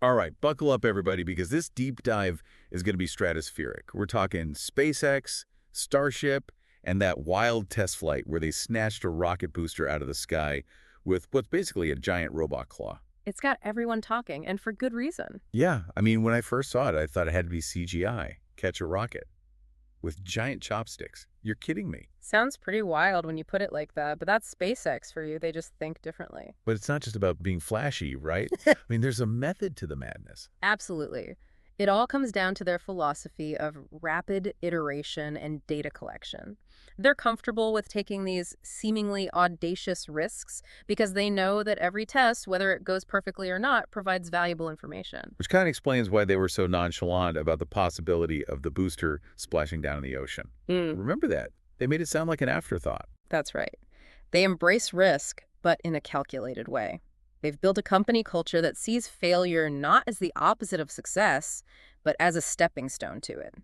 All right, buckle up, everybody, because this deep dive is going to be stratospheric. We're talking SpaceX, Starship, and that wild test flight where they snatched a rocket booster out of the sky with what's basically a giant robot claw. It's got everyone talking, and for good reason. Yeah, I mean, when I first saw it, I thought it had to be CGI, catch a rocket, with giant chopsticks. You're kidding me. Sounds pretty wild when you put it like that, but that's SpaceX for you. They just think differently. But it's not just about being flashy, right? I mean, there's a method to the madness. Absolutely. It all comes down to their philosophy of rapid iteration and data collection. They're comfortable with taking these seemingly audacious risks because they know that every test, whether it goes perfectly or not, provides valuable information. Which kind of explains why they were so nonchalant about the possibility of the booster splashing down in the ocean. Remember that. They made it sound like an afterthought. That's right. They embrace risk, but in a calculated way. They've built a company culture that sees failure not as the opposite of success, but as a stepping stone to it.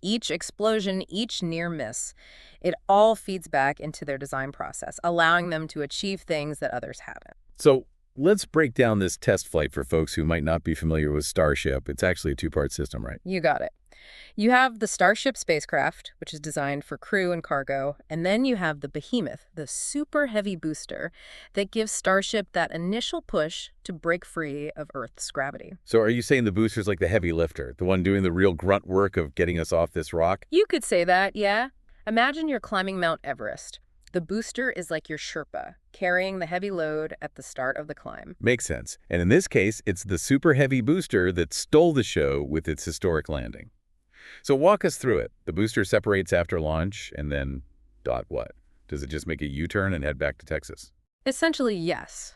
Each explosion, each near miss, it all feeds back into their design process, allowing them to achieve things that others haven't. So let's break down this test flight for folks who might not be familiar with Starship. It's actually a two-part system, right? You got it. You have the Starship spacecraft, which is designed for crew and cargo, and then you have the Behemoth, the super heavy booster that gives Starship that initial push to break free of Earth's gravity. So are you saying the booster's like the heavy lifter, the one doing the real grunt work of getting us off this rock? You could say that, yeah. Imagine you're climbing Mount Everest. The booster is like your Sherpa, carrying the heavy load at the start of the climb. Makes sense. And in this case, it's the super heavy booster that stole the show with its historic landing. So walk us through it. The booster separates after launch, and then what? Does it just make a U-turn and head back to Texas? Essentially, yes.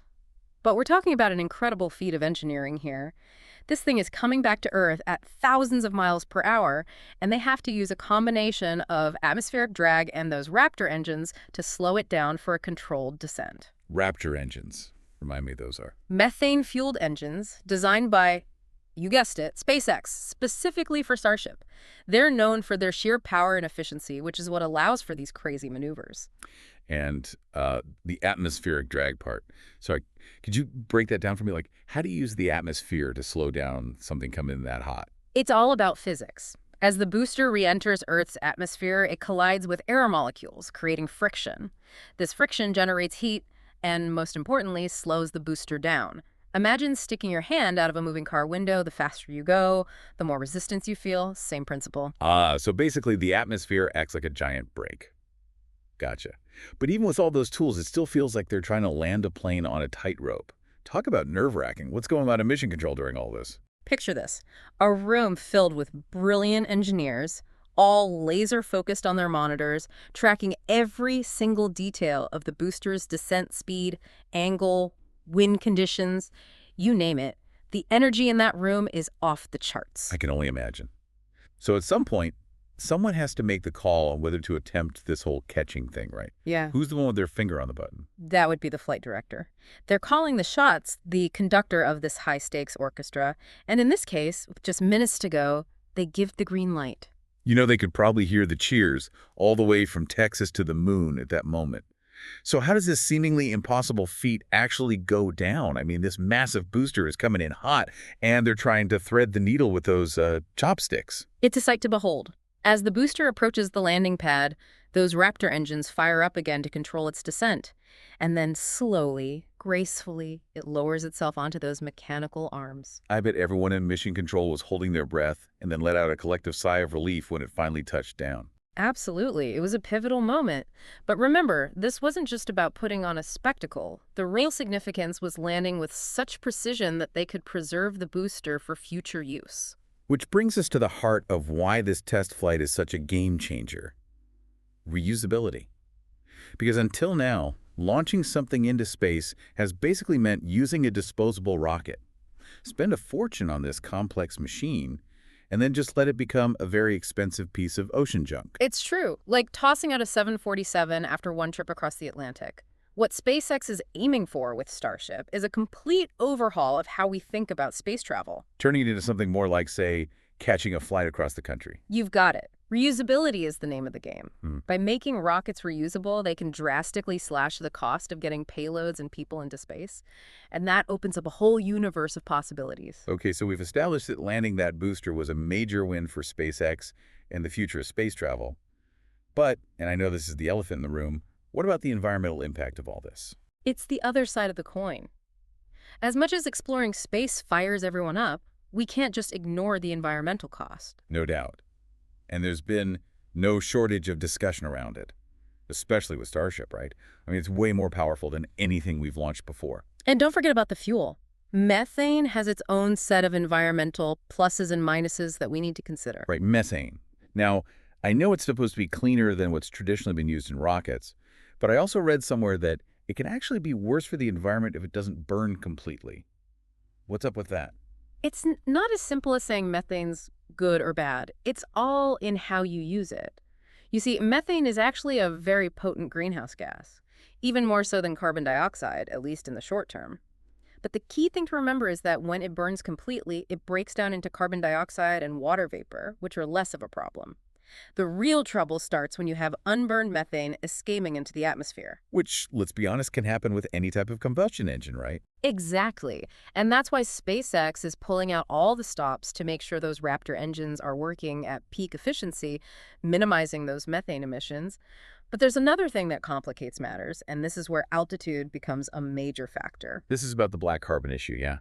But we're talking about an incredible feat of engineering here. This thing is coming back to Earth at thousands of miles per hour, and they have to use a combination of atmospheric drag and those Raptor engines to slow it down for a controlled descent. Raptor engines. Remind me those are. Methane-fueled engines designed by, you guessed it, SpaceX, specifically for Starship. They're known for their sheer power and efficiency, which is what allows for these crazy maneuvers. And the atmospheric drag part. Sorry, could you break that down for me? Like, how do you use the atmosphere to slow down something coming in that hot? It's all about physics. As the booster re-enters Earth's atmosphere, it collides with air molecules, creating friction. This friction generates heat and, most importantly, slows the booster down. Imagine sticking your hand out of a moving car window. The faster you go, the more resistance you feel. Same principle. So basically the atmosphere acts like a giant brake. Gotcha. But even with all those tools, it still feels like they're trying to land a plane on a tightrope. Talk about nerve-wracking. What's going on in mission control during all this? Picture this. A room filled with brilliant engineers, all laser-focused on their monitors, tracking every single detail of the booster's descent speed, angle, wind conditions, you name it. The energy in that room is off the charts. I can only imagine. So at some point, someone has to make the call on whether to attempt this whole catching thing, right? Yeah. Who's the one with their finger on the button? That would be the flight director. They're calling the shots, the conductor of this high-stakes orchestra, and in this case, with just minutes to go, they give the green light. You know, they could probably hear the cheers all the way from Texas to the moon at that moment. So how does this seemingly impossible feat actually go down? I mean, this massive booster is coming in hot, and they're trying to thread the needle with those chopsticks. It's a sight to behold. As the booster approaches the landing pad, those Raptor engines fire up again to control its descent. And then slowly, gracefully, it lowers itself onto those mechanical arms. I bet everyone in mission control was holding their breath and then let out a collective sigh of relief when it finally touched down. Absolutely. It was a pivotal moment. But remember, this wasn't just about putting on a spectacle. The real significance was landing with such precision that they could preserve the booster for future use. Which brings us to the heart of why this test flight is such a game changer. Reusability. Because until now, launching something into space has basically meant using a disposable rocket. Spend a fortune on this complex machine, and then just let it become a very expensive piece of ocean junk. It's true, like tossing out a 747 after one trip across the Atlantic. What SpaceX is aiming for with Starship is a complete overhaul of how we think about space travel. Turning it into something more like, say, catching a flight across the country. You've got it. Reusability is the name of the game. Hmm. By making rockets reusable, they can drastically slash the cost of getting payloads and people into space, and that opens up a whole universe of possibilities. Okay, so we've established that landing that booster was a major win for SpaceX and the future of space travel. But, and I know this is the elephant in the room, what about the environmental impact of all this? It's the other side of the coin. As much as exploring space fires everyone up, we can't just ignore the environmental cost. No doubt. And there's been no shortage of discussion around it, especially with Starship, right? I mean, it's way more powerful than anything we've launched before. And don't forget about the fuel. Methane has its own set of environmental pluses and minuses that we need to consider. Right, methane. Now, I know it's supposed to be cleaner than what's traditionally been used in rockets, but I also read somewhere that it can actually be worse for the environment if it doesn't burn completely. What's up with that? It's not as simple as saying methane's good or bad. It's all in how you use it. You see, methane is actually a very potent greenhouse gas, even more so than carbon dioxide, at least in the short term. But the key thing to remember is that when it burns completely, it breaks down into carbon dioxide and water vapor, which are less of a problem. The real trouble starts when you have unburned methane escaping into the atmosphere. Which, let's be honest, can happen with any type of combustion engine, right? Exactly. And that's why SpaceX is pulling out all the stops to make sure those Raptor engines are working at peak efficiency, minimizing those methane emissions. But there's another thing that complicates matters, and this is where altitude becomes a major factor. This is about the black carbon issue, yeah.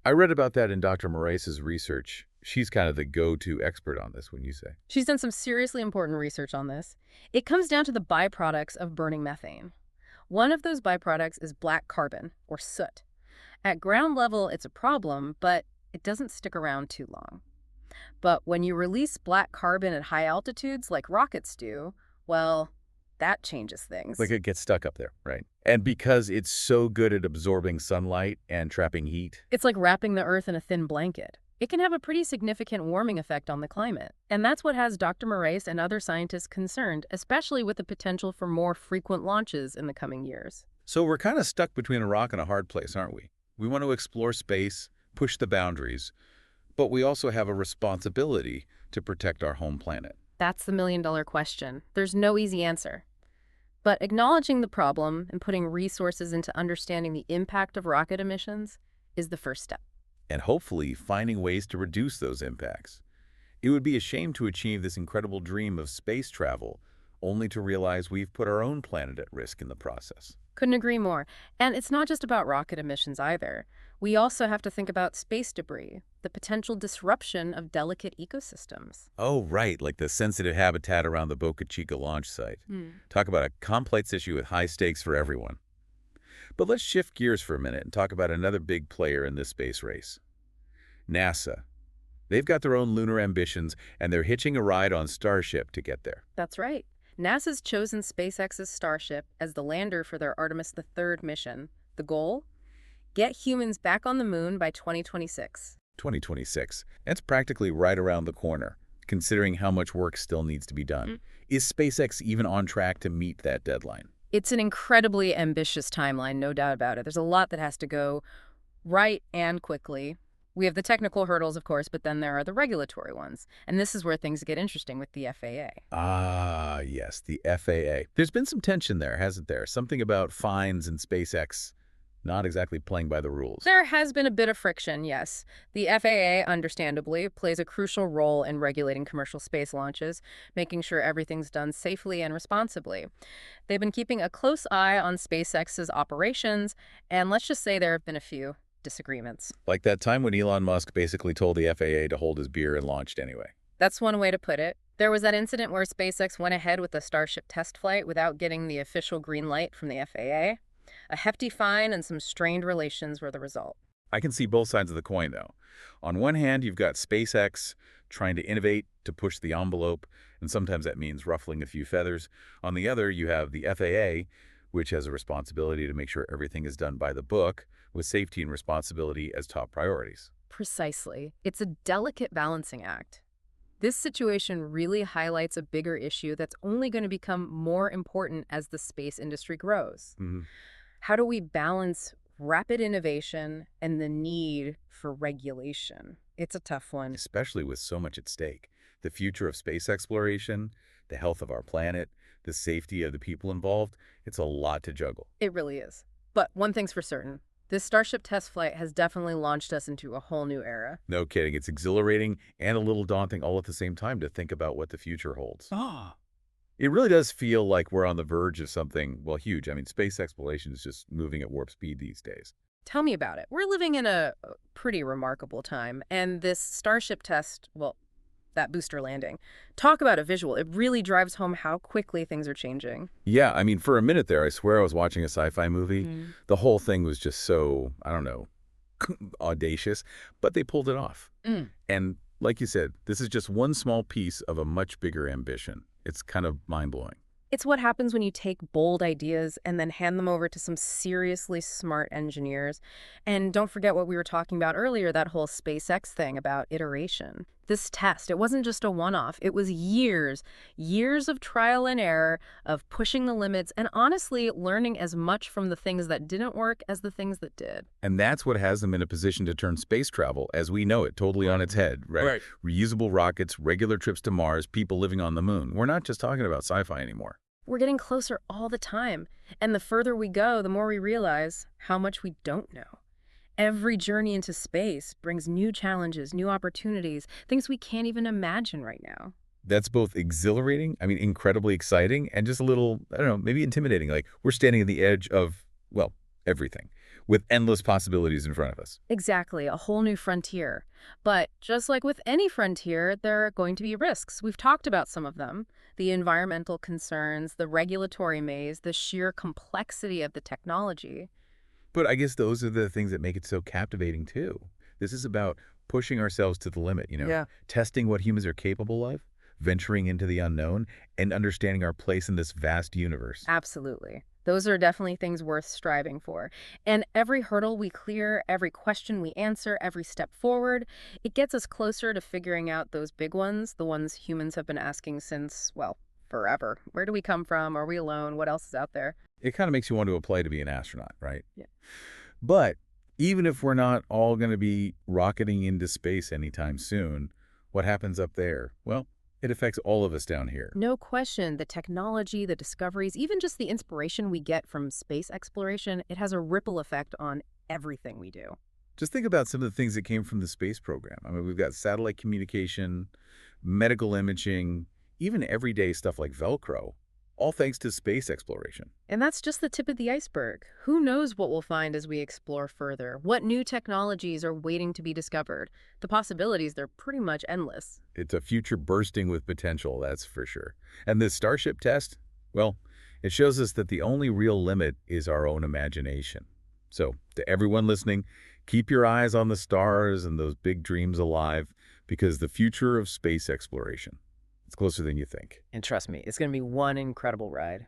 I read about that in Dr. Moraes' research. She's kind of the go-to expert on this, wouldn't you say? She's done some seriously important research on this. It comes down to the byproducts of burning methane. One of those byproducts is black carbon, or soot. At ground level, it's a problem, but it doesn't stick around too long. But when you release black carbon at high altitudes, like rockets do, well, that changes things. Like it gets stuck up there, right? And because it's so good at absorbing sunlight and trapping heat. It's like wrapping the Earth in a thin blanket. It can have a pretty significant warming effect on the climate. And that's what has Dr. Moraes and other scientists concerned, especially with the potential for more frequent launches in the coming years. So we're kind of stuck between a rock and a hard place, aren't we? We want to explore space, push the boundaries, but we also have a responsibility to protect our home planet. That's the million-dollar question. There's no easy answer. But acknowledging the problem and putting resources into understanding the impact of rocket emissions is the first step. And hopefully finding ways to reduce those impacts. It would be a shame to achieve this incredible dream of space travel, only to realize we've put our own planet at risk in the process. Couldn't agree more. And it's not just about rocket emissions either. We also have to think about space debris, the potential disruption of delicate ecosystems. Oh, right, like the sensitive habitat around the Boca Chica launch site. Talk about a complex issue with high stakes for everyone. But let's shift gears for a minute and talk about another big player in this space race. NASA. They've got their own lunar ambitions, and they're hitching a ride on Starship to get there. That's right. NASA's chosen SpaceX's Starship as the lander for their Artemis III mission. The goal? Get humans back on the moon by 2026. 2026. That's practically right around the corner, considering how much work still needs to be done. Is SpaceX even on track to meet that deadline? It's an incredibly ambitious timeline, no doubt about it. There's a lot that has to go right and quickly. We have the technical hurdles, of course, but then there are the regulatory ones. And this is where things get interesting with the FAA. Ah, yes, the FAA. There's been some tension there, hasn't there? Something about fines and SpaceX not exactly playing by the rules. There has been a bit of friction, yes. The FAA, understandably, plays a crucial role in regulating commercial space launches, making sure everything's done safely and responsibly. They've been keeping a close eye on SpaceX's operations, and let's just say there have been a few disagreements. Like that time when Elon Musk basically told the FAA to hold his beer and launched anyway. That's one way to put it. There was that incident where SpaceX went ahead with the Starship test flight without getting the official green light from the FAA. A hefty fine and some strained relations were the result. I can see both sides of the coin, though. On one hand, you've got SpaceX trying to innovate to push the envelope, and sometimes that means ruffling a few feathers. On the other, you have the FAA, which has a responsibility to make sure everything is done by the book, with safety and responsibility as top priorities. Precisely. It's a delicate balancing act. This situation really highlights a bigger issue that's only going to become more important as the space industry grows. How do we balance rapid innovation and the need for regulation? It's a tough one. Especially with so much at stake. The future of space exploration, the health of our planet, the safety of the people involved, it's a lot to juggle. It really is. But one thing's for certain. This Starship test flight has definitely launched us into a whole new era. No kidding, it's exhilarating and a little daunting all at the same time to think about what the future holds. Ah, It really does feel like we're on the verge of something, well, huge. I mean, space exploration is just moving at warp speed these days. Tell me about it. We're living in a pretty remarkable time, and this Starship test, well, that booster landing, talk about a visual. It really drives home how quickly things are changing. Yeah, I mean, for a minute there, I swear I was watching a sci-fi movie. Mm. The whole thing was just so, I don't know, audacious, but they pulled it off. Mm. And like you said, this is just one small piece of a much bigger ambition. It's kind of mind-blowing. It's what happens when you take bold ideas and then hand them over to some seriously smart engineers. And don't forget what we were talking about earlier, that whole SpaceX thing about iteration. This test, it wasn't just a one-off. It was years of trial and error, of pushing the limits, and honestly learning as much from the things that didn't work as the things that did. And that's what has them in a position to turn space travel, as we know it, totally on its head, right? right. Reusable rockets, regular trips to Mars, people living on the moon. We're not just talking about sci-fi anymore. We're getting closer all the time. And the further we go, the more we realize how much we don't know. Every journey into space brings new challenges, new opportunities, things we can't even imagine right now. That's both exhilarating, I mean, incredibly exciting, and just a little, I don't know, maybe intimidating. Like, we're standing at the edge of, well, everything, with endless possibilities in front of us. Exactly, a whole new frontier. But just like with any frontier, there are going to be risks. We've talked about some of them. The environmental concerns, the regulatory maze, the sheer complexity of the technology. But I guess those are the things that make it so captivating, too. This is about pushing ourselves to the limit, Yeah. testing what humans are capable of, venturing into the unknown, and understanding our place in this vast universe. Absolutely. Those are definitely things worth striving for. And every hurdle we clear, every question we answer, every step forward, it gets us closer to figuring out those big ones, the ones humans have been asking since, well, forever. Where do we come from? Are we alone? What else is out there? It kind of makes you want to apply to be an astronaut, right? Yeah. But even if we're not all going to be rocketing into space anytime soon, what happens up there? Well, it affects all of us down here. No question, the technology, the discoveries, even just the inspiration we get from space exploration, it has a ripple effect on everything we do. Just think about some of the things that came from the space program. I mean, we've got satellite communication, medical imaging, even everyday stuff like Velcro, all thanks to space exploration. And that's just the tip of the iceberg. Who knows what we'll find as we explore further? What new technologies are waiting to be discovered? The possibilities, they're pretty much endless. It's a future bursting with potential, that's for sure. And this Starship test, well, it shows us that the only real limit is our own imagination. So, to everyone listening, keep your eyes on the stars and those big dreams alive, because the future of space exploration, it's closer than you think. And trust me, it's going to be one incredible ride.